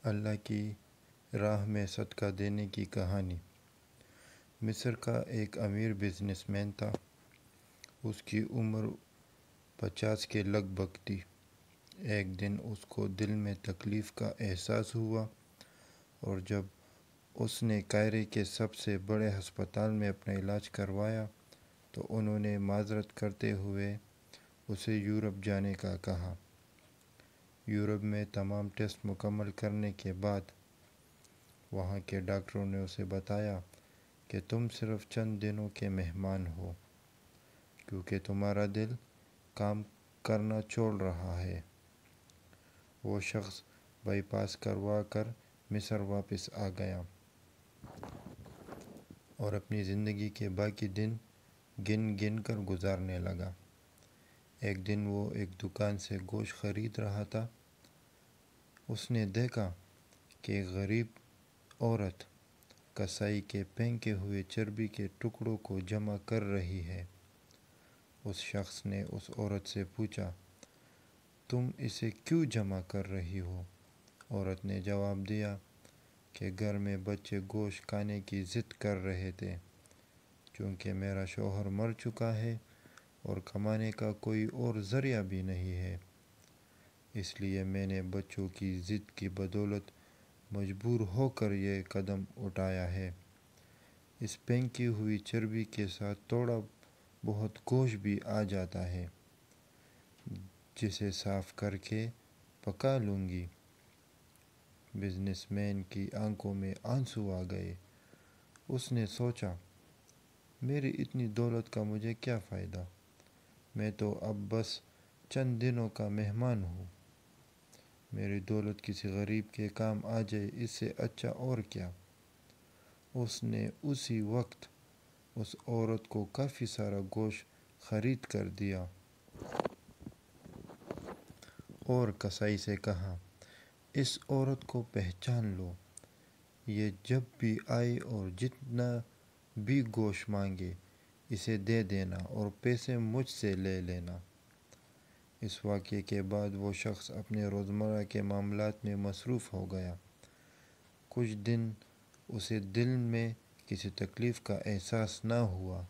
اللہ کی راہ میں صدقہ دینے کی کہانی۔ مصر کا ایک امیر بزنس مین تھا۔ اس کی عمر 50 کے لگ بھگ تھی۔ ایک دن اس کو دل میں تکلیف کا احساس ہوا، اور جب اس نے قاہرے کے سب سے بڑے ہسپتال میں اپنا علاج کروایا تو انہوں نے معذرت کرتے ہوئے اسے یورپ جانے کا کہا۔ یورپ میں تمام ٹیسٹ مکمل کرنے کے بعد وہاں کے ڈاکٹروں نے اسے بتایا کہ تم صرف چند دنوں کے مہمان ہو، کیونکہ تمہارا دل کام کرنا چھوڑ رہا ہے۔ وہ شخص بائی پاس کروا کر مصر واپس آ گیا اور اپنی زندگی کے باقی دن گن گن کر گزارنے لگا۔ ایک دن وہ ایک دکان سے گوشت خرید رہا تھا۔ اس نے دیکھا کہ ایک غریب عورت کسائی کے پھینکے ہوئے چربی کے ٹکڑوں کو جمع کر رہی ہے۔ اس شخص نے اس عورت سے پوچھا، تم اسے کیوں جمع کر رہی ہو؟ عورت نے جواب دیا کہ گھر میں بچے گوشت کھانے کی ضد کر رہے تھے۔ چونکہ میرا شوہر مر چکا ہے اور کمانے کا کوئی اور ذریعہ بھی نہیں ہے، اس لیے میں نے بچوں کی ضد کی بدولت مجبور ہو کر یہ قدم اٹھایا ہے۔ اس پھینکی ہوئی چربی کے ساتھ تھوڑا بہت گوشت بھی آ جاتا ہے، جسے صاف کر کے پکا لوں گی۔ بزنس مین کی آنکھوں میں آنسو آ گئے۔ اس نے سوچا، میری اتنی دولت کا مجھے کیا فائدہ؟ میں تو اب بس چند دنوں کا مہمان ہوں۔ میری دولت کسی غریب کے کام آ جائے، اس سے اچھا اور کیا۔ اس نے اسی وقت اس عورت کو کافی سارا گوشت خرید کر دیا اور کسائی سے کہا، اس عورت کو پہچان لو، یہ جب بھی آئے اور جتنا بھی گوشت مانگے اسے دے دینا اور پیسے مجھ سے لے لینا۔ اس واقعے کے بعد وہ شخص اپنے روزمرہ کے معاملات میں مصروف ہو گیا۔ کچھ دن اسے دل میں کسی تکلیف کا احساس نہ ہوا،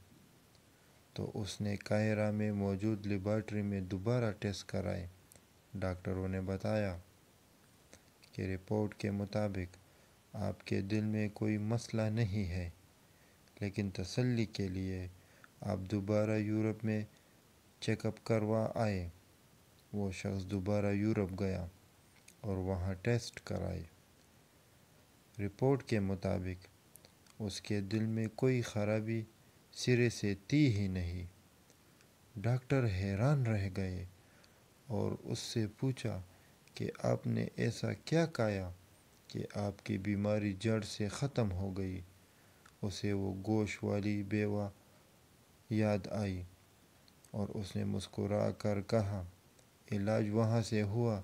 تو اس نے قاہرہ میں موجود لیبارٹری میں دوبارہ ٹیسٹ کرائے۔ ڈاکٹروں نے بتایا کہ رپورٹ کے مطابق آپ کے دل میں کوئی مسئلہ نہیں ہے، لیکن تسلی کے لیے آپ دوبارہ یورپ میں چیک اپ کروا آئے۔ وہ شخص دوبارہ یورپ گیا اور وہاں ٹیسٹ کرائے۔ رپورٹ کے مطابق اس کے دل میں کوئی خرابی سرے سے تھی ہی نہیں۔ ڈاکٹر حیران رہ گئے اور اس سے پوچھا کہ آپ نے ایسا کیا کھایا کہ آپ کی بیماری جڑ سے ختم ہو گئی؟ اسے وہ گوشت والی بیوہ یاد آئی اور اس نے مسکرا کر کہا، علاج وہاں سے ہوا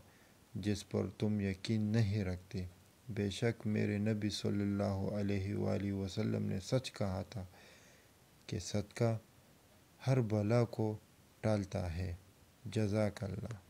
جس پر تم یقین نہیں رکھتے۔ بے شک میرے نبی صلی اللہ علیہ وآلہ وسلم نے سچ کہا تھا کہ صدقہ ہر بلا کو ٹالتا ہے۔ جزاک اللہ۔